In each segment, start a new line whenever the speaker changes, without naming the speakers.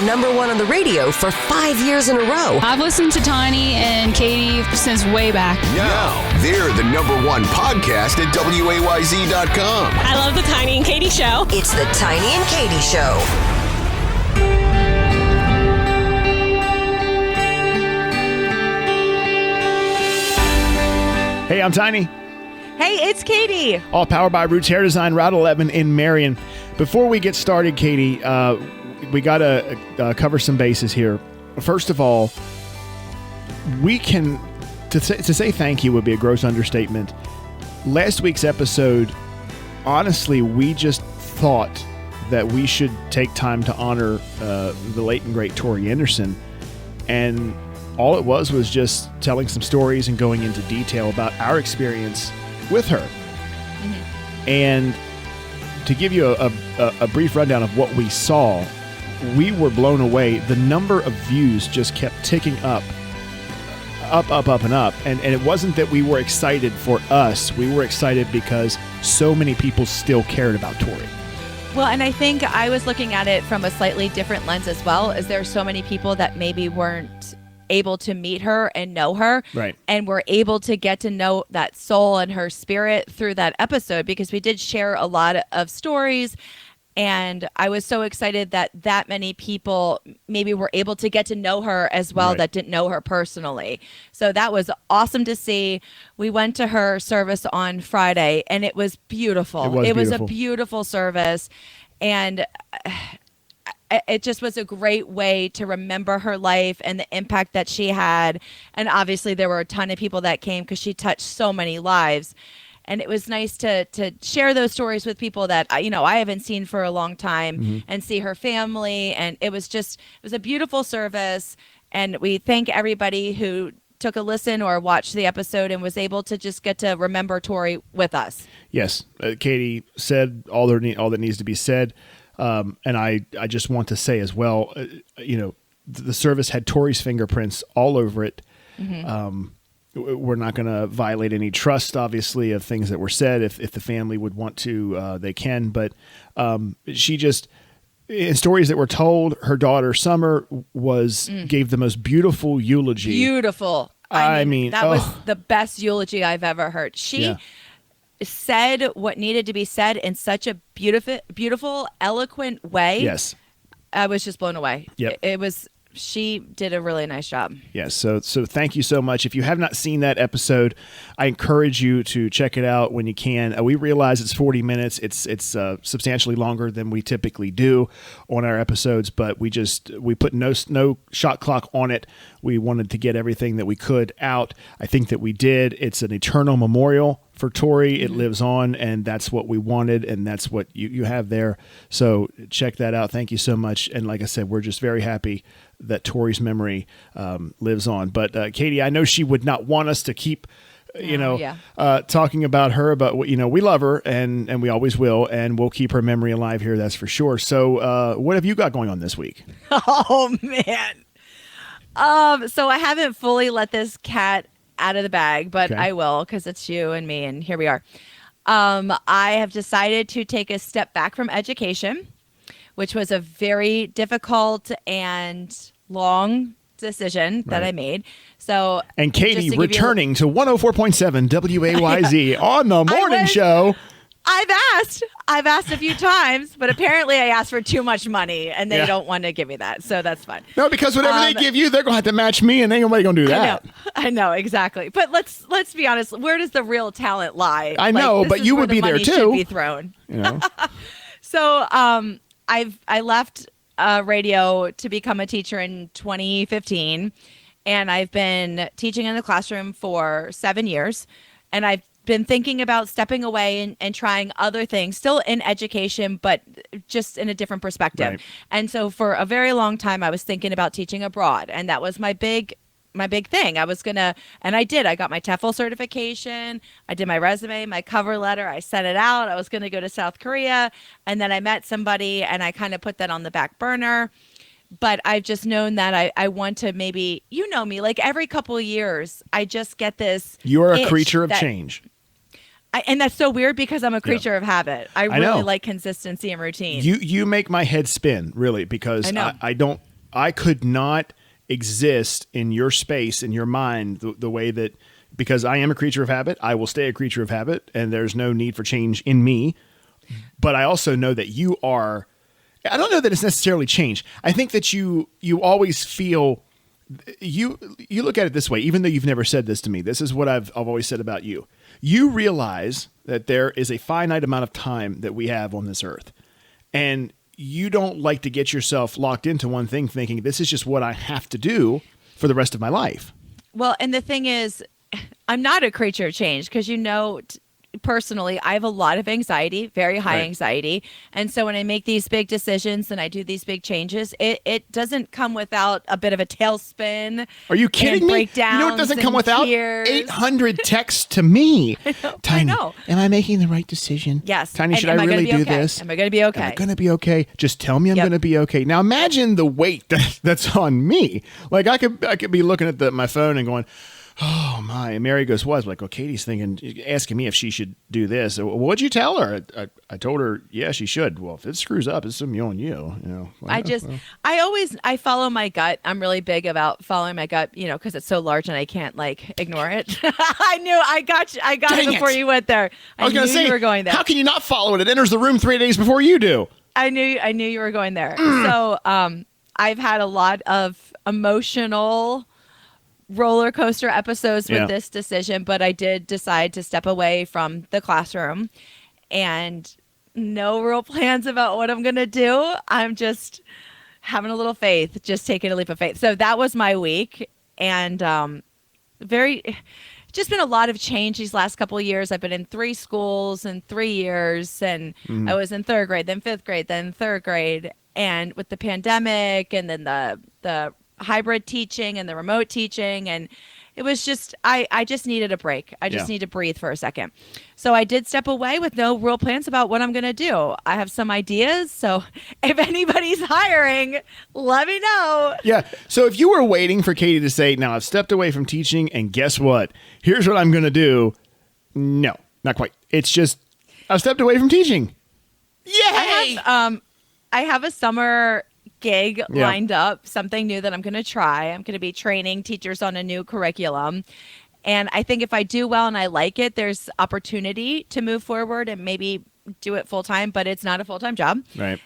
were number one on the radio for 5 years in a row.
I've listened to Tiny and Katy since way back.
Now, they're the number one podcast at WAYZ.com.
I love the Tiny and Katy Show.
It's the Tiny and Katy Show.
Hey, I'm Tiny.
Hey, it's Katy.
All powered by Roots Hair Design, Route 11 in Marion. Before we get started, Katy, we got to cover some bases here. First of all, to say thank you would be a gross understatement. Last week's episode, honestly, we just thought that we should take time to honor the late and great Tori Anderson. And all it was just telling some stories and going into detail about our experience with her. Mm-hmm. And to give you a brief rundown of what we saw, we were blown away. The number of views just kept ticking up. And it wasn't that we were excited for us. We were excited because so many people still cared about Tori.
Well, and I think I was looking at it from a slightly different lens as well, as there are so many people that maybe weren't able to meet her and know her,
right, and
were able to get to know that soul and her spirit through that episode, because we did share a lot of stories. And I was so excited that many people maybe were able to get to know her as well, right, that didn't know her personally. So that was awesome to see. We went to her service on Friday, and it was beautiful. It was a beautiful service. And it just was a great way to remember her life and the impact that she had. And obviously there were a ton of people that came because she touched so many lives. And it was nice to share those stories with people that, I haven't seen for a long time, mm-hmm, and see her family. And it was a beautiful service. And we thank everybody who took a listen or watched the episode and was able to just get to remember Tori with us.
Yes. Katy said all that needs to be said. And I just want to say as well, the service had Tori's fingerprints all over it. Mm-hmm. We're not going to violate any trust, obviously, of things that were said. If the family would want to, they can. But she just, in stories that were told, her daughter Summer gave the most beautiful eulogy.
Beautiful. I mean, that was the best eulogy I've ever heard. She said what needed to be said in such a beautiful, eloquent way.
Yes.
I was just blown away.
Yep.
She did a really nice job.
Yes. So thank you so much. If you have not seen that episode, I encourage you to check it out when you can. We realize it's 40 minutes. It's substantially longer than we typically do on our episodes, but we put no shot clock on it. We wanted to get everything that we could out. I think that we did. It's an eternal memorial for Tori. It lives on, and that's what we wanted, and that's what you have there. So check that out. Thank you so much. And like I said, we're just very happy that Tori's memory lives on. But Katy, I know she would not want us to keep talking about her, but we love her, and we always will, and we'll keep her memory alive here, that's for sure. So what have you got going on this week?
Oh, man. So I haven't fully let this cat out of the bag, but okay, I will, because it's you and me, and here we are. I have decided to take a step back from education, which was a very difficult and long decision that I made. So,
and Katy returning to 104.7 WAYZ on the morning show.
I've asked a few times, but apparently I asked for too much money, and they don't want to give me that. So that's fine.
No, because whatever they give you, they're going to have to match me, and ain't nobody going to do that.
I know, exactly. But let's be honest. Where does the real talent lie?
I know, but you would be there too.
Should be thrown. So I left radio to become a teacher in 2015, and I've been teaching in the classroom for 7 years, and I've been thinking about stepping away and trying other things, still in education, but just in a different perspective. Right. And so for a very long time, I was thinking about teaching abroad, and that was my big thing. I was gonna, and I did. I got my TEFL certification. I did my resume, my cover letter. I sent it out. I was gonna go to South Korea, and then I met somebody, and I kind of put that on the back burner. But I've just known that I want to maybe, me, like every couple of years, I just get this.
You're a creature of change.
And that's so weird because I'm a creature of habit. I really like consistency and routine.
You make my head spin, really, because I I could not exist in your space, in your mind, the way that, because I am a creature of habit, I will stay a creature of habit, and there's no need for change in me. But I also know that you are, I don't know that it's necessarily change. I think that you always feel, you look at it this way, even though you've never said this to me. This is what I've always said about you. You realize that there is a finite amount of time that we have on this earth. And you don't like to get yourself locked into one thing thinking this is just what I have to do for the rest of my life.
Well, and the thing is, I'm not a creature of change because, personally, I have a lot of anxiety, very high anxiety. And so when I make these big decisions and I do these big changes, it doesn't come without a bit of a tailspin.
Are you kidding me? You know it doesn't come without
tears.
800 texts to me. Tiny,
I know.
Am I making the right decision?
Yes.
Tiny,
And
should
am
I
gonna
really
be
do
okay?
this?
Am I going to be okay?
Am I going to be okay? Just tell me I'm going to be okay. Now imagine the weight that's on me. Like I could be looking at my phone and going, oh my! And Mary goes, "What?" Like, well, Katie's asking me if she should do this. What'd you tell her? I told her, yeah, she should. Well, if it screws up, it's on you.
I follow my gut. I'm really big about following my gut, because it's so large and I can't ignore it. I got it before you went there.
I was going to say,
you were going there.
How can you not follow it? It enters the room 3 days before you do.
I knew you were going there. So, I've had a lot of emotional roller coaster episodes with this decision, but I did decide to step away from the classroom and no real plans about what I'm going to do. I'm just having a little faith, just taking a leap of faith. So that was my week. And just been a lot of change these last couple of years. I've been in 3 schools in 3 years, and I was in 3rd grade, then 5th grade, then 3rd grade. And with the pandemic and then the hybrid teaching and the remote teaching, and it was just I just needed a break. I just need to breathe for a second. So I did step away with no real plans about what I'm going to do. I have some ideas, so if anybody's hiring, let me know.
Yeah. So if you were waiting for Katy to say, now I've stepped away from teaching and guess what? Here's what I'm going to do. No, not quite. It's just I've stepped away from teaching. Yay!
I have a summer gig lined up, something new that I'm going to try. I'm going to be training teachers on a new curriculum. And I think if I do well and I like it, there's opportunity to move forward and maybe do it full time, but it's not a full time job.
Right.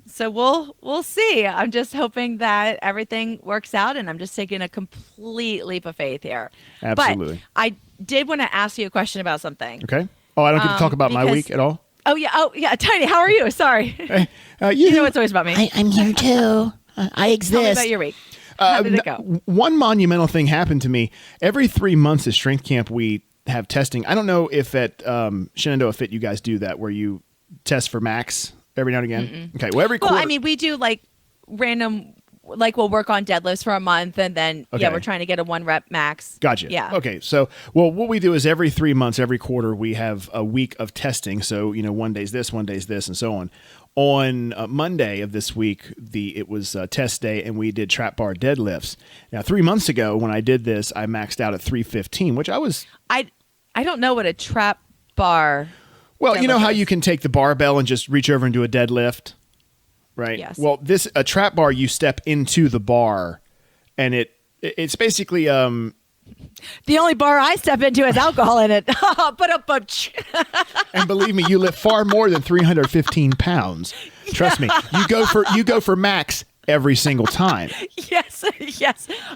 So we'll see. I'm just hoping that everything works out, and I'm just taking a complete leap of faith here.
Absolutely.
But I did want to ask you a question about something.
Okay. Oh, I don't get to talk about my week at all?
Oh, yeah. Tiny, how are you? Sorry.
Hey,
you know it's always about me.
I'm here too. I exist.
Tell me about your week. How did it go?
One monumental thing happened to me. Every 3 months at Strength Camp, we have testing. I don't know if at Shenandoah Fit you guys do that, where you test for max every now and again. Okay. Well, every quarter.
Well, I mean, we do random, we'll work on deadlifts for a month, and then we're trying to get a 1 rep max.
Gotcha.
Yeah.
Okay. So, what we do is every 3 months, every quarter, we have a week of testing. So, one day's this, one day's this, and so on. On Monday of this week, it was test day, and we did trap bar deadlifts. Now, 3 months ago, when I did this, I maxed out at 315, which I was.
I don't know what a trap bar.
Well, you know how you can take the barbell and just reach over and do a deadlift, right?
Yes.
Well, a trap bar, you step into the bar, and it's basically
The only bar I step into has alcohol in it.
And believe me, you lift far more than 315 pounds. Trust me. You go for max every single time.
Yes.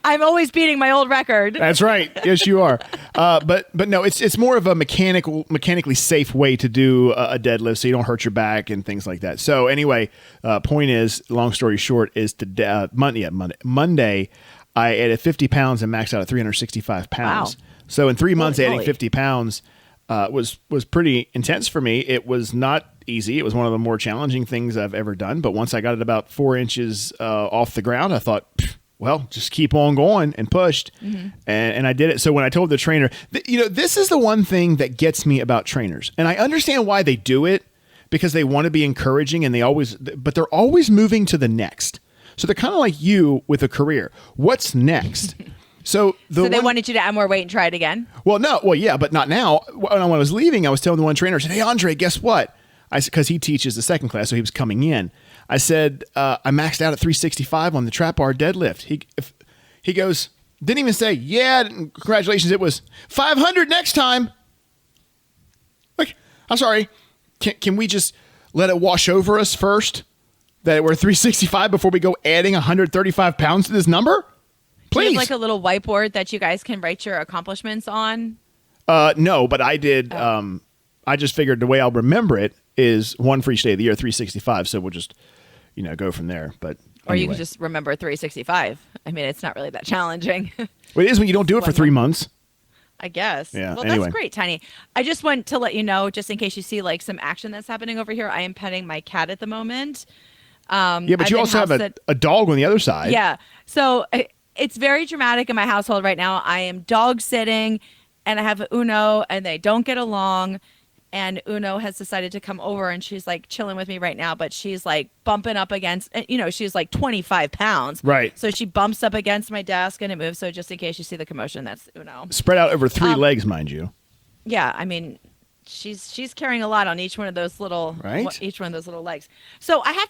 I'm always beating my old record.
That's right. Yes, you are. But no, it's more of a mechanically safe way to do a deadlift, so you don't hurt your back and things like that. So anyway, point is, long story short, is Monday, I added 50 pounds and maxed out at 365 pounds.
Wow.
So in 3 months, adding
Holy.
50 pounds was pretty intense for me. It was not easy. It was one of the more challenging things I've ever done. But once I got it about 4 inches off the ground, I thought, well, just keep on going, and pushed. And I did it. So when I told the trainer, this is the one thing that gets me about trainers. And I understand why they do it, because they want to be encouraging, and but they're always moving to the next. So they're kind of like you with a career. What's next? So
they wanted you to add more weight and try it again?
Well, no. Well, yeah, but not now. When I was leaving, I was telling the one trainer, I said, hey, Andre, guess what? I said, because he teaches the second class, so he was coming in. I said, I maxed out at 365 on the trap bar deadlift. He goes, didn't even say, yeah, congratulations. It was 500 next time. Like, I'm sorry. Can we just let it wash over us first? That we're 365 before we go adding 135 pounds to this number? Please.
Do you have like a little whiteboard that you guys can write your accomplishments on?
No, but I did. I just figured the way I'll remember it is one for each day of the year, 365. So we'll just, go from there. But
Or you
anyway.
can just remember 365. I mean, it's not really that challenging.
Well, it is when you don't do it for 3 months.
I guess.
Yeah,
Well,
anyway.
that's great, Tiny. I just want to let you know, just in case you see like some action that's happening over here, I am petting my cat at the moment.
Yeah, but
I've
you
been
also have
house-sit-
a dog on the other side.
Yeah. So it's very dramatic in my household right now. I am dog sitting and I have Uno and they don't get along. And Uno has decided to come over and she's like chilling with me right now, but she's like bumping up against, she's like 25 pounds.
Right.
So she bumps up against my desk and it moves. So just in case you see the commotion, that's Uno.
Spread out over 3 legs, mind you.
Yeah. I mean, she's carrying a lot on each one of those little,
Right.
each one of those little legs. So I have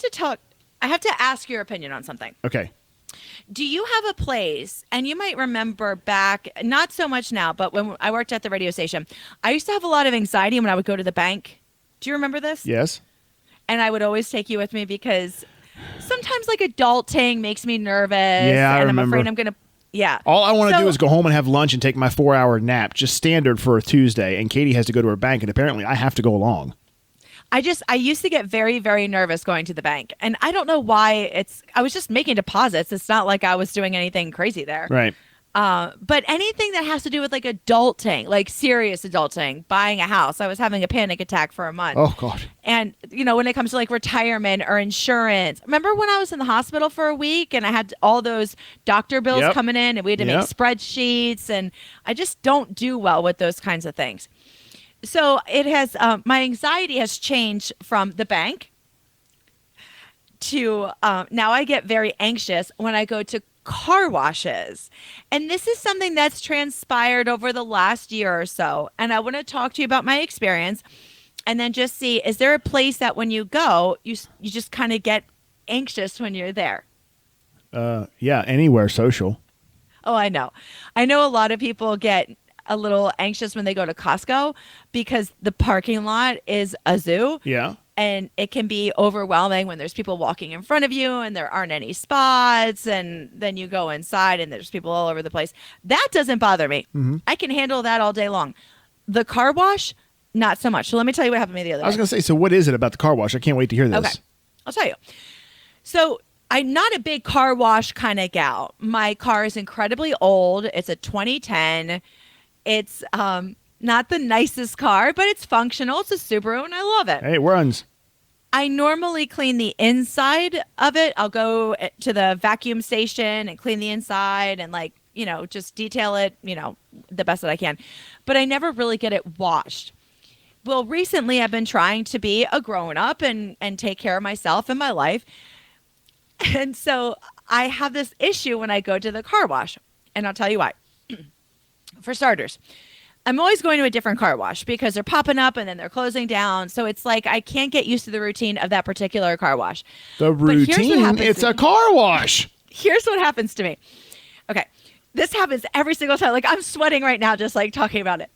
to ask your opinion on something.
Okay.
Do you have a place, and you might remember back, not so much now, but when I worked at the radio station, I used to have a lot of anxiety when I would go to the bank. Do you remember this?
Yes.
And I would always take you with me because sometimes like adulting makes me nervous.
Yeah, I
and
remember.
I'm afraid I'm going to, yeah.
All I want to
So-
do is go home and have lunch and take my 4-hour nap, just standard for a Tuesday. And Katie has to go to her bank, and apparently I have to go along.
I used to get very, very nervous going to the bank. And I don't know why I was just making deposits. It's not like I was doing anything crazy there.
Right.
But anything that has to do with like adulting, like serious adulting, buying a house, I was having a panic attack for a month.
Oh, God.
And, when it comes to like retirement or insurance, remember when I was in the hospital for a week and I had all those doctor bills
Yep.
coming in and we had to
Yep.
make spreadsheets, and I just don't do well with those kinds of things. So it has, my anxiety has changed from the bank to now I get very anxious when I go to car washes. And this is something that's transpired over the last year or so. And I want to talk to you about my experience and then just see, is there a place that when you go, you just kind of get anxious when you're there?
Yeah, anywhere social.
Oh, I know. I know a lot of people get a little anxious when they go to Costco because the parking lot is a zoo.
Yeah.
And it can be overwhelming when there's people walking in front of you and there aren't any spots. And then you go inside and there's people all over the place. That doesn't bother me.
Mm-hmm.
I can handle that all day long. The car wash, not so much. So let me tell you what happened to me the other day.
I was going to say, so what is it about the car wash? I can't wait to hear this.
Okay. I'll tell you. So I'm not a big car wash kind of gal. My car is incredibly old. It's a 2010. It's not the nicest car, but it's functional. It's a Subaru, and I love it.
Hey, it runs.
I normally clean the inside of it. I'll go to the vacuum station and clean the inside and just detail it, the best that I can. But I never really get it washed. Well, recently I've been trying to be a grown-up and take care of myself and my life. And so I have this issue when I go to the car wash, and I'll tell you why. For starters, I'm always going to a different car wash because they're popping up and then they're closing down. So it's like I can't get used to the routine of that particular car wash.
The
But here's what
routine,
happens
it's
to
a
me.
car wash.
Here's what happens to me. Okay. This happens every single time. Like I'm sweating right now just like talking about it.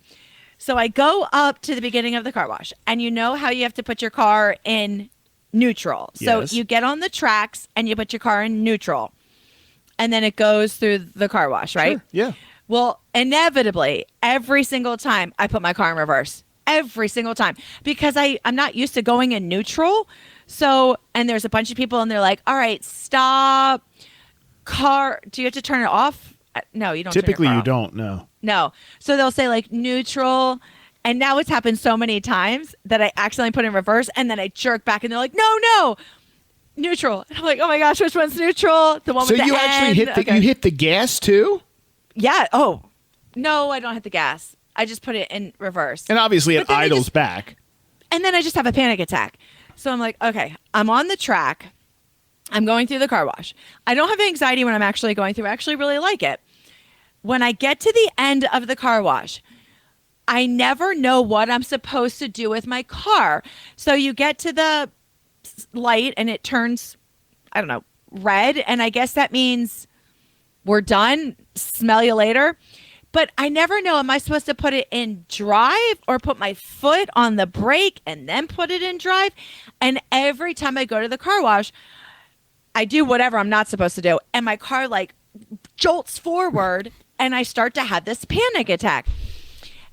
So I go up to the beginning of the car wash, and you know how you have to put your car in neutral. So
Yes.
you get on the tracks and you put your car in neutral, and then it goes through the car wash, right?
Sure. Yeah.
Well, inevitably, every single time I put my car in reverse. Every single time. Because I'm not used to going in neutral. So, and there's a bunch of people and they're like, all right, stop. Car, do you have to turn it off? No, you don't.
Typically,
turn your
you
car off.
don't. No.
No. So they'll say like neutral. And now it's happened so many times that I accidentally put in reverse and then I jerk back and they're like, no, neutral. And I'm like, oh my gosh, which one's neutral? The one
So
with the
you actually
end? Okay.
you hit the gas too,
Yeah. Oh, no, I don't hit the gas. I just put it in reverse.
and obviously it
But then they
idles
just-
back.
And then I just have a panic attack. So I'm like, okay, I'm on the track. I'm going through the car wash. I don't have anxiety when I'm actually going through. I actually really like it. When I get to the end of the car wash, I never know what I'm supposed to do with my car. So you get to the light and it turns, I don't know, red. And I guess that means we're done. Smell you later. But I never know, am I supposed to put it in drive or put my foot on the brake and then put it in drive? And every time I go to the car wash, I do whatever I'm not supposed to do. And my car like jolts forward and I start to have this panic attack.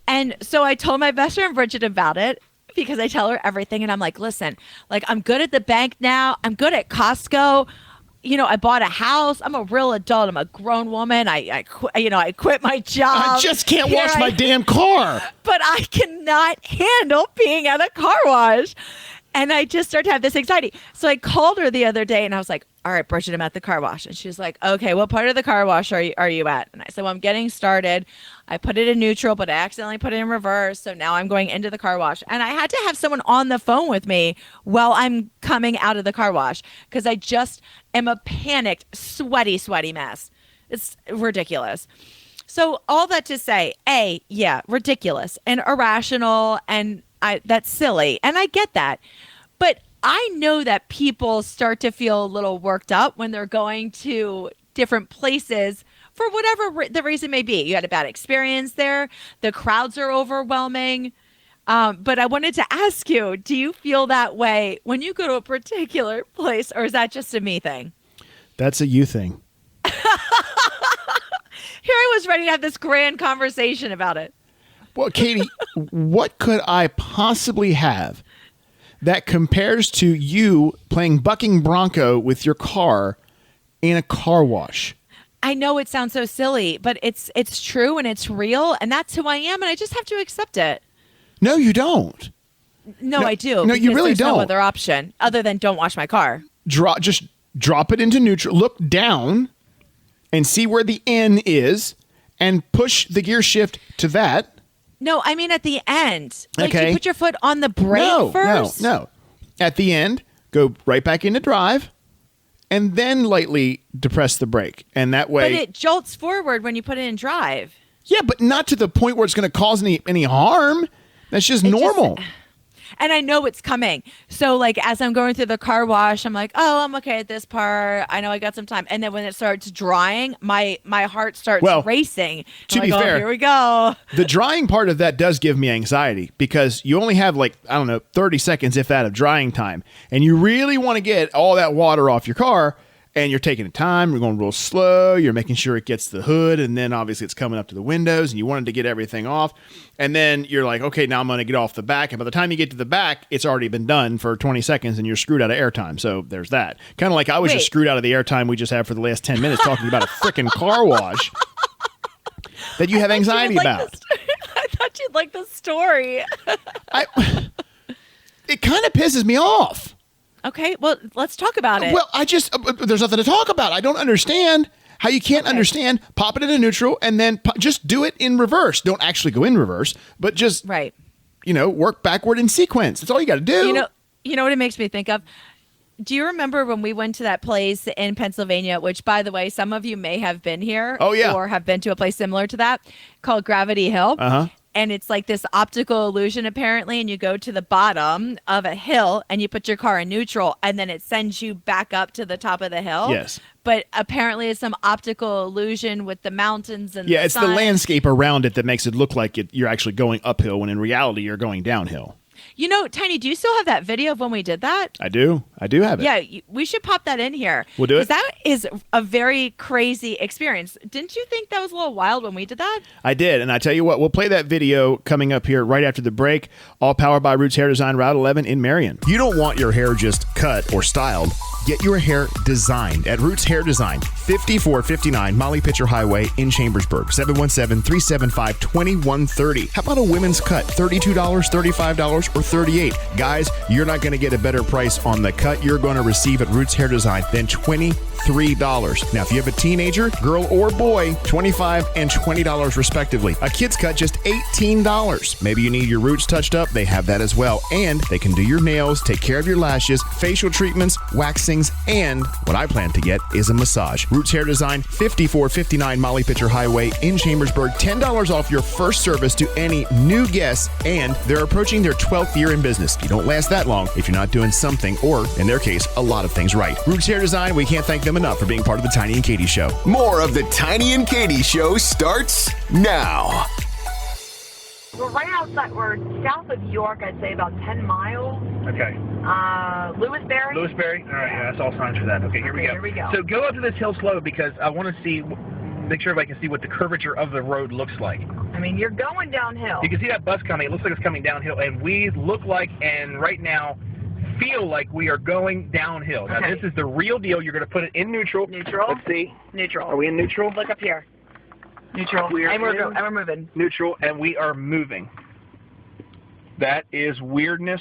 And so I told my best friend Bridget about it because I tell her everything. And I'm like, listen, like I'm good at the bank now. I'm good at Costco. You know, I bought a house. I'm a real adult. I'm a grown woman. I quit my job.
I just can't wash my damn car.
But I cannot handle being at a car wash. And I just started to have this anxiety. So I called her the other day and I was like, all right, Bridget, I'm at the car wash. And she was like, okay, what part of the car wash are you at? And I said, well, I'm getting started. I put it in neutral, but I accidentally put it in reverse. So now I'm going into the car wash. And I had to have someone on the phone with me while I'm coming out of the car wash because I just am a panicked, sweaty mess. It's ridiculous. So all that to say, yeah, ridiculous and irrational and that's silly. And I get that. But I know that people start to feel a little worked up when they're going to different places for whatever the reason may be. You had a bad experience there. The crowds are overwhelming. But I wanted to ask you, do you feel that way when you go to a particular place, or is that just a me thing?
That's a you thing.
Here I was ready to have this grand conversation about it.
Well, Katy, what could I possibly have that compares to you playing bucking bronco with your car in a car wash?
I know it sounds so silly, but it's true and it's real, and that's who I am, and I just have to accept it.
No, you don't.
No, I do.
No, you really
there's
don't.
No other option other than don't wash my car.
Just drop it into neutral, look down, and see where the N is, and push the gear shift to that.
No, I mean at the end. Like
Okay.
you put your foot on the brake first?
No. At the end, go right back into drive and then lightly depress the brake. And that way...
But it jolts forward when you put it in drive.
Yeah, but not to the point where it's going to cause any harm. That's just normal.
And I know it's coming. So like as I'm going through the car wash, I'm like, oh, I'm okay at this part. I know I got some time. And then when it starts drying, my heart starts racing.
To be fair,
here we go.
The drying part of that does give me anxiety because you only have 30 seconds, if that, of drying time. And you really want to get all that water off your car. And you're taking the time, you're going real slow, you're making sure it gets the hood, and then obviously it's coming up to the windows, and you wanted to get everything off. And then you're like, okay, now I'm going to get off the back. And by the time you get to the back, it's already been done for 20 seconds, and you're screwed out of airtime. So there's that. Kind of like I was just screwed out of the airtime we just had for the last 10 minutes talking about a freaking car wash that you have anxiety about.
I thought you'd like the story.
It kind of pisses me off.
Okay, well, let's talk about it.
Well, there's nothing to talk about. I don't understand how you can't understand. Pop it into neutral and then just do it in reverse. Don't actually go in reverse, but just, work backward in sequence. That's all you got to do.
You know what it makes me think of? Do you remember when we went to that place in Pennsylvania, which, by the way, some of you may have been here or have been to a place similar to that called Gravity Hill?
Uh-huh.
And it's like this optical illusion, apparently, and you go to the bottom of a hill and you put your car in neutral and then it sends you back up to the top of the hill.
Yes.
But apparently it's some optical illusion with the mountains and
it's
sun.
the landscape around it that makes it look like you're actually going uphill when in reality you're going downhill.
You know, Tiny, do you still have that video of when we did that?
I do have it.
Yeah, we should pop that in here.
We'll do it.
Because that is a very crazy experience. Didn't you think that was a little wild when we did that?
I did, and I tell you what, we'll play that video coming up here right after the break, all powered by Roots Hair Design, Route 11 in Marion.
You don't want your hair just cut or styled. Get your hair designed at Roots Hair Design, 5459 Molly Pitcher Highway in Chambersburg, 717-375-2130. How about a women's cut? $32, $35, or $38? Guys, you're not going to get a better price on the cut you're going to receive at Roots Hair Design than $23. $3. Now, if you have a teenager, girl or boy, $25 and $20 respectively. A kid's cut, just $18. Maybe you need your roots touched up, they have that as well. And they can do your nails, take care of your lashes, facial treatments, waxings, and what I plan to get is a massage. Roots Hair Design, 5459 Molly Pitcher Highway in Chambersburg. $10 off your first service to any new guests, and they're approaching their 12th year in business. You don't last that long if you're not doing something, or in their case, a lot of things right. Roots Hair Design, we can't thank them enough for being part of the Tiny and Katy Show.
More of the Tiny and Katy Show starts now.
We're right outside. We're south of York, I'd say about 10 miles.
Okay.
Lewisberry.
Lewisberry? All right, yeah, that's all signs for that. Okay, here we go.
Here we go.
So go up to this hill slow because I want to see, make sure everybody can see what the curvature of the road looks like.
I mean, you're going downhill.
You can see that bus coming. It looks like it's coming downhill, and we look like, and right now, feel like we are going downhill. Now,
Okay.
this is the real deal. You're going to put it in neutral.
Neutral.
Let's see.
Neutral.
Are we in neutral?
Look up here. Neutral.
We are
and we're
in
moving.
Neutral, and we are moving. That is weirdness.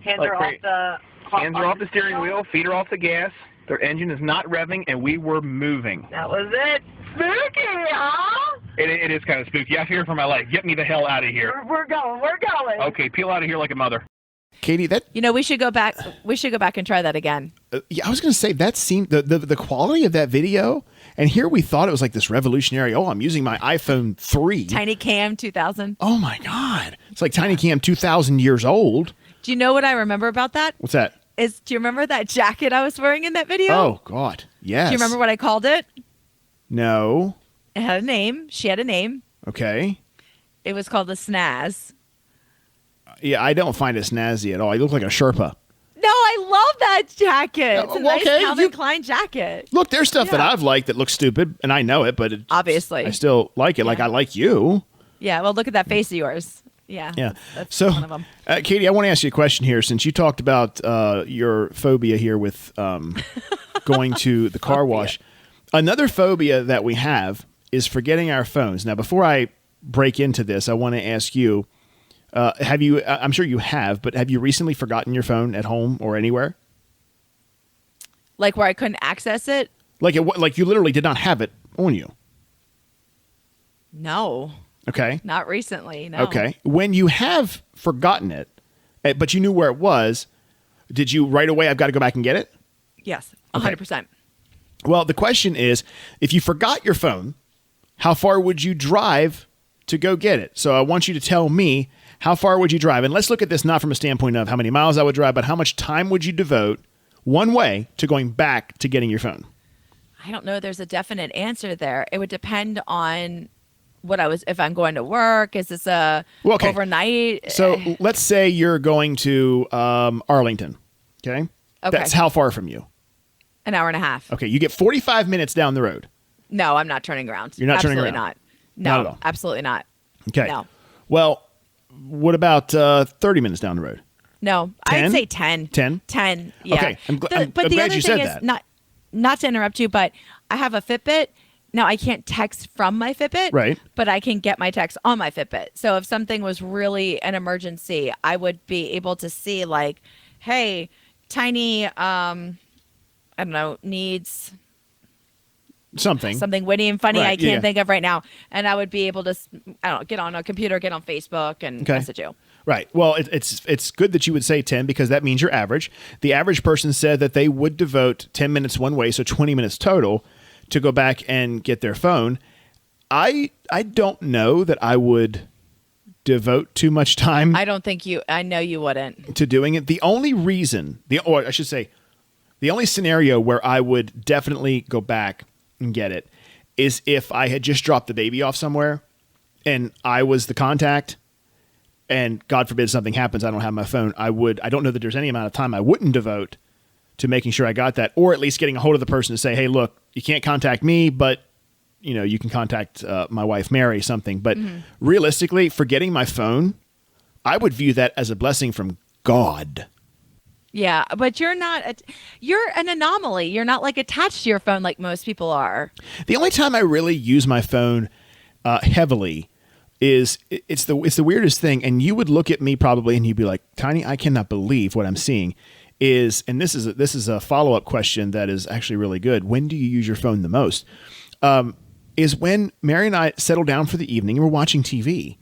Hands
Like
are
great.
off the.
Hands are off the steering wheel, feet are off the gas. Their engine is not revving, and we were moving.
That was it. Spooky, huh?
It is kind of spooky. I fear for my life. Get me the hell out of here.
We're going. We're going.
Okay, peel out of here like a mother.
Katy, that
We should go back. We should go back and try that again.
yeah, I was going to say that seemed the quality of that video. And here we thought it was like this revolutionary. Oh, I'm using my iPhone 3.
Tiny Cam 2000.
Oh my God, it's like Tiny Cam 2,000 years old.
Do you know what I remember about that?
What's that?
Do you remember that jacket I was wearing in that video?
Oh God, yes.
Do you remember what I called it?
No.
It had a name. She had a name.
Okay.
It was called the Snaz.
Yeah, I don't find it snazzy at all. You look like a Sherpa.
No, I love that jacket. It's a
Well,
nice
okay,
Calvin Klein jacket.
Look, there's stuff that
Yeah.
I've liked that looks stupid, and I know it, but
Obviously.
I still like it. Like I like you.
Yeah, well, look at that face of yours. Yeah.
Yeah.
That's
So,
one of them.
Katy, I want to ask you a question here. Since you talked about your phobia here with going to the car wash, another phobia that we have is forgetting our phones. Now, before I break into this, I want to ask you: have you? I'm sure you have, but have you recently forgotten your phone at home or anywhere?
Like where I couldn't access it?
Like you literally did not have it on you.
No,
Okay.
not recently. No.
Okay. When you have forgotten it, but you knew where it was, did you right away? I've got to go back and get it.
Yes,
Okay.
100%.
Well, the question is, if you forgot your phone, how far would you drive to go get it? So I want you to tell me, how far would you drive? And let's look at this not from a standpoint of how many miles I would drive, but how much time would you devote one way to going back to getting your phone?
I don't know. There's a definite answer there. It would depend on if I'm going to work. Is this overnight?
So let's say you're going to Arlington. Okay. That's how far from you?
An hour and a half.
Okay. You get 45 minutes down the road.
No, I'm not turning around.
You're not turning
Absolutely
around?
not. No,
Not at all?
absolutely not.
Okay.
No.
Well, what about 30 minutes down the road?
No,
10?
I'd say 10.
10?
10, yeah.
Okay, I'm
but
glad
the other
you
thing
said
is,
that.
not to interrupt you, but I have a Fitbit. Now, I can't text from my Fitbit,
Right.
but I can get my text on my Fitbit. So if something was really an emergency, I would be able to see like, hey, Tiny, I don't know, needs something witty and funny
Right,
I can't think of right now. And I would be able to, I don't know, get on a computer, get on Facebook and
Okay.
message you.
Right. Well, it's good that you would say 10 because that means you're average. The average person said that they would devote 10 minutes one way, so 20 minutes total, to go back and get their phone. I don't know that I would devote too much time
I know you wouldn't.
to doing it. The only reason, or I should say, the only scenario where I would definitely go back and get it is if I had just dropped the baby off somewhere and I was the contact and God forbid something happens, I don't have my phone. I don't know that there's any amount of time I wouldn't devote to making sure I got that, or at least getting a hold of the person to say, hey, look, you can't contact me, but you can contact my wife, Mary, something. But realistically, forgetting my phone, I would view that as a blessing from God.
Yeah, but you're an anomaly. You're not like attached to your phone like most people are.
The only time I really use my phone heavily is it's the weirdest thing. And you would look at me probably and you'd be like, Tiny, I cannot believe what I'm seeing.
is, and this is a follow-up question that is actually really good. When do you use your phone the most? Is when Mary and I settle down for the evening and we're watching TV.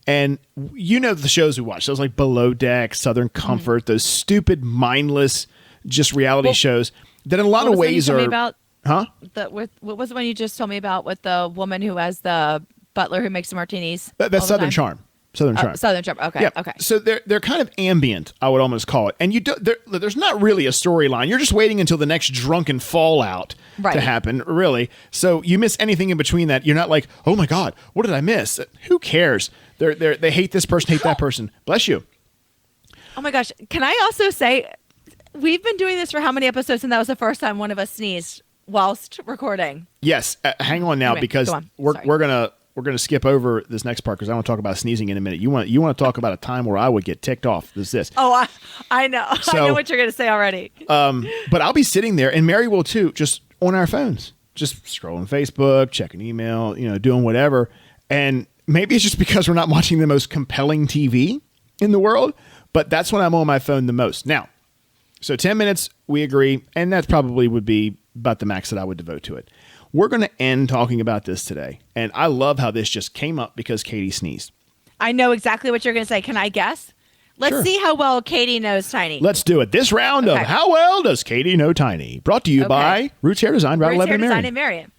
And you know the shows we watch, those like Below Deck, Southern Comfort, those stupid, mindless, just reality shows that in a lot of ways are... Huh?
What was the one you just told me about with the woman who has the butler who makes the martinis?
That's Southern Charm. Southern Charm.
Southern Charm. Okay.
Yeah.
Okay.
So they're kind of ambient, I would almost call it. And there's not really a storyline. You're just waiting until the next drunken fallout to happen, really. So you miss anything in between that. You're not like, oh my God, what did I miss? Who cares? They hate this person, hate that person. Bless you.
Oh my gosh. Can I also say, we've been doing this for how many episodes? And that was the first time one of us sneezed whilst recording.
Yes. Hang on now, because we're gonna skip over this next part because I want to talk about sneezing in a minute. You want to talk about a time where I would get ticked off. This.
Oh, I know.
So,
I know what you're gonna say already.
But I'll be sitting there, and Mary will too, just on our phones, just scrolling Facebook, checking email, doing whatever. And maybe it's just because we're not watching the most compelling TV in the world, but that's when I'm on my phone the most. Now, so 10 minutes, we agree, and that probably would be about the max that I would devote to it. We're going to end talking about this today, and I love how this just came up because Katy sneezed.
I know exactly what you're going to say. Can I guess? Let's see how well Katy knows Tiny.
Let's do it. This round of How Well Does Katy Know Tiny? Brought to you by Roots Hair Design, Route 11 in Marion.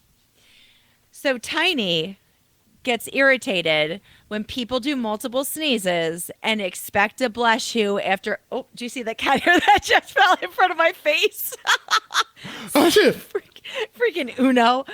So Tiny gets irritated when people do multiple sneezes and expect a bless you after... Oh, do you see that cat hair that just fell in front of my face?
Oh, shit.
Freaking Uno.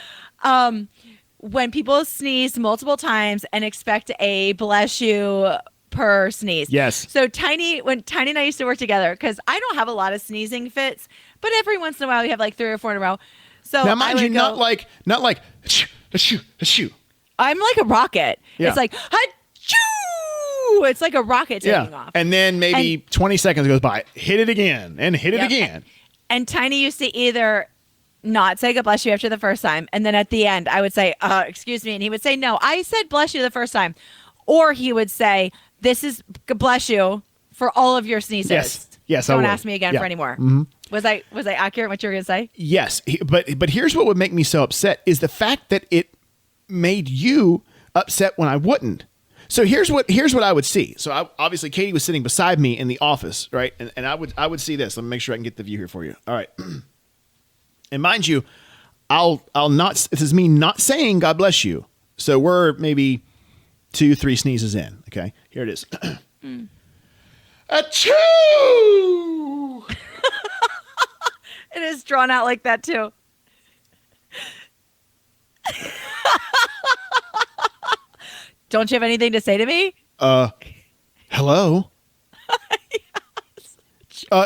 When people sneeze multiple times and expect a bless you per sneeze.
Yes.
So when Tiny and I used to work together, because I don't have a lot of sneezing fits, but every once in a while we have like 3 or 4 in a row. So
now, mind you, not like achoo.
I'm like a rocket.
Yeah.
It's like achoo. It's like a rocket taking off.
And then maybe 20 seconds goes by. Hit it again and hit it again.
And Tiny used to either not say God bless you after the first time, and then at the end I would say, excuse me, and he would say, no, I said bless you the first time. Or he would say, this is God bless you for all of your sneezes.
Yes.
Don't ask me again for any more.
Mm-hmm.
Was I accurate what you were going to say?
Yes, but here's what would make me so upset is the fact that it made you upset when I wouldn't. So here's what I would see. So obviously Katy was sitting beside me in the office, right? And I would see this. Let me make sure I can get the view here for you. All right. And mind you, I'll not. This is me not saying God bless you. So we're maybe 2-3 sneezes in. Okay, here it is. Achoo!
It is drawn out like that too. Don't you have anything to say to me?
Hello. Yes.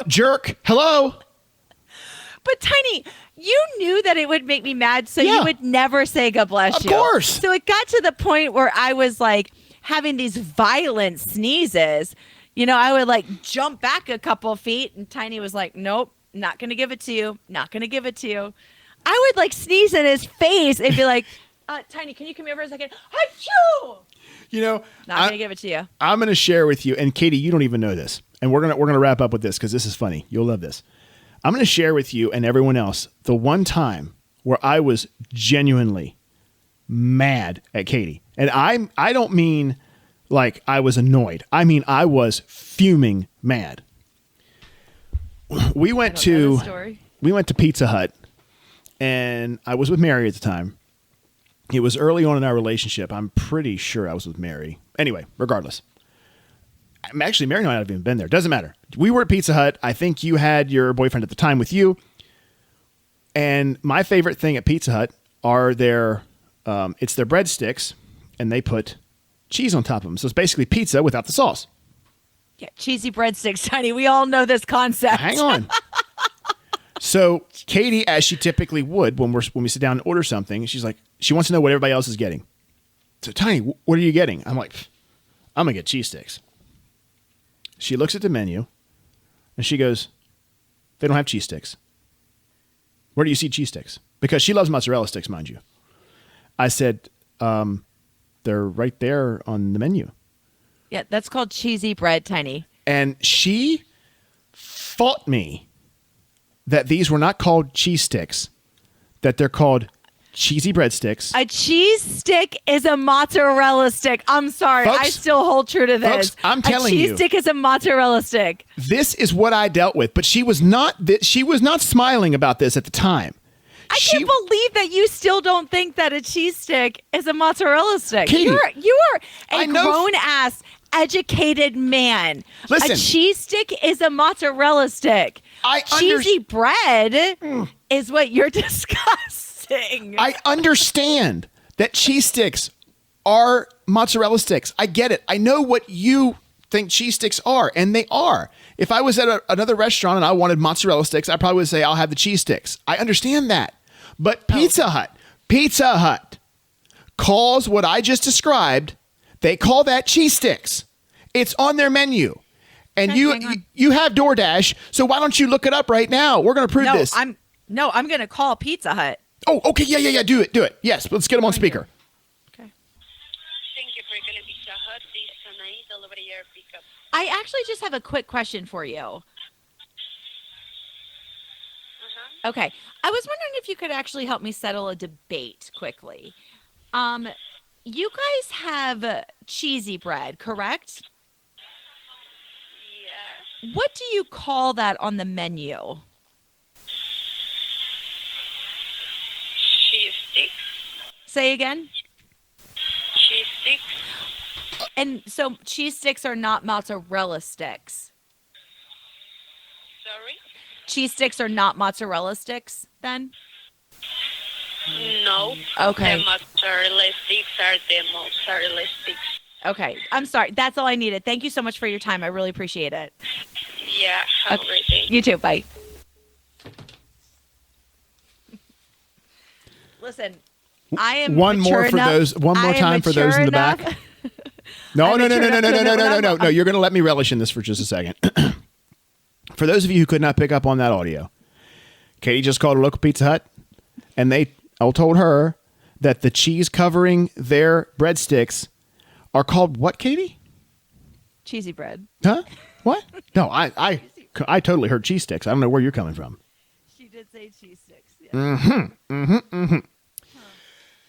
Jerk. Hello.
But Tiny, you knew that it would make me mad, so you would never say God bless you.
Of course.
So it got to the point where I was like having these violent sneezes. I would like jump back a couple feet, and Tiny was like, nope, not going to give it to you. Not going to give it to you. I would like sneeze in his face and be like, Tiny, can you come here for a second? Achoo! Not going to give it to you.
I'm going to share with you, and Katy, you don't even know this, and we're gonna wrap up with this because this is funny. You'll love this. I'm going to share with you and everyone else the one time where I was genuinely mad at Katy, and I don't mean like I was annoyed. I mean I was fuming mad. We went to Pizza Hut, and I was with Mary at the time. It was early on in our relationship. I'm pretty sure I was with Mary. Anyway, regardless. Actually, Mary might not have even been there. Doesn't matter. We were at Pizza Hut. I think you had your boyfriend at the time with you. And my favorite thing at Pizza Hut are their breadsticks, and they put cheese on top of them. So it's basically pizza without the sauce.
Yeah, cheesy breadsticks, Tiny. We all know this concept.
Hang on. So Katy, as she typically would when we sit down and order something, she's like, she wants to know what everybody else is getting. So Tiny, what are you getting? I'm like, I'm gonna get cheese sticks. She looks at the menu, and she goes, they don't have cheese sticks. Where do you see cheese sticks? Because she loves mozzarella sticks, mind you. I said, they're right there on the menu.
Yeah, that's called cheesy bread, Tiny.
And she fought me that these were not called cheese sticks, that they're called cheesy breadsticks.
A cheese stick is a mozzarella stick. I'm sorry.
Folks,
I still hold true to this.
folks, I'm telling
a
you.
cheese stick is a mozzarella stick.
This is what I dealt with, but she was not smiling about this at the time.
I can't believe that you still don't think that a cheese stick is a mozzarella stick.
Katy,
you are a grown-ass, educated man.
Listen.
A cheese stick is a mozzarella stick. Cheesy bread is what you're discussing.
I understand that cheese sticks are mozzarella sticks. I get it. I know what you think cheese sticks are, and they are. If I was at another restaurant and I wanted mozzarella sticks, I probably would say I'll have the cheese sticks. I understand that. But Pizza Hut calls what I just described, they call that cheese sticks. It's on their menu. And you have DoorDash, so why don't you look it up right now? We're going to prove this.
I'm going to call Pizza Hut.
Oh, okay. Yeah. Do it. Yes, let's get them on speaker.
Okay.
Thank you for calling Pizza Hut. This is Anaí, delivery or pickup.
I actually just have a quick question for you. Okay. I was wondering if you could actually help me settle a debate quickly. You guys have cheesy bread, correct?
Yeah.
What do you call that on the menu?
Cheese sticks.
Say again?
Cheese sticks.
And so cheese sticks are not mozzarella sticks.
Sorry?
Cheese sticks are not mozzarella sticks then?
No.
Okay.
The mozzarella sticks are the mozzarella sticks.
Okay. I'm sorry. That's all I needed. Thank you so much for your time. I really appreciate it.
Yeah. Have a great day.
You too. Bye. Listen, I am
One more
mature
for those. One more time for those in the back. No. You're going to let me relish in this for just a second. For those of you who could not pick up on that audio, Katy just called a local Pizza Hut, and they all told her that the cheese covering their breadsticks are called what, Katy?
Cheesy bread.
Huh? What? No, I totally heard cheese sticks. I don't know where you're coming from.
She did say cheese sticks. Yeah.
Mm-hmm.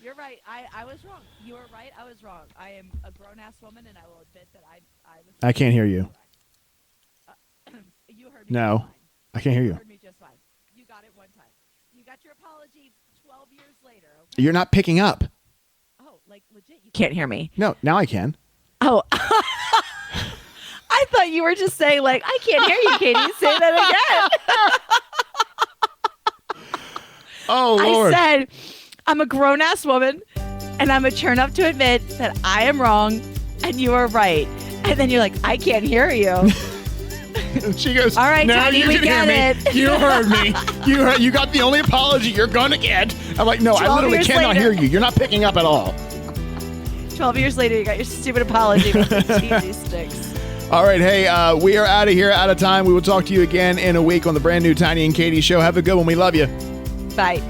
You're right. I was wrong. You were right. I was wrong. I am a grown-ass woman, and I will admit that I was.
I can't hear you.
You heard me.
No,
just fine.
I can't hear you.
You heard me just fine. You got it one time. You got your apology 12 years later. Okay?
You're not picking up.
Oh, like legit. You can't hear me.
No, now I can.
Oh. I thought you were just saying, like, I can't hear you, Katy. Say that again.
Oh, Lord.
I said, I'm a grown-ass woman, and I'm a turn-up to admit that I am wrong, and you are right. And then you're like, I can't hear you.
She goes,
all right,
now
Tony,
you
we
can
get
hear
it.
me. You heard me. You got the only apology you're going to get. I'm like, no, I
12
literally
years
cannot
later.
hear you. You're not picking up at all.
12 years later, you got your stupid apology about the cheesy sticks.
All right, hey, we are out of here, out of time. We will talk to you again in a week on the brand new Tiny and Katy show. Have a good one. We love you.
Bye.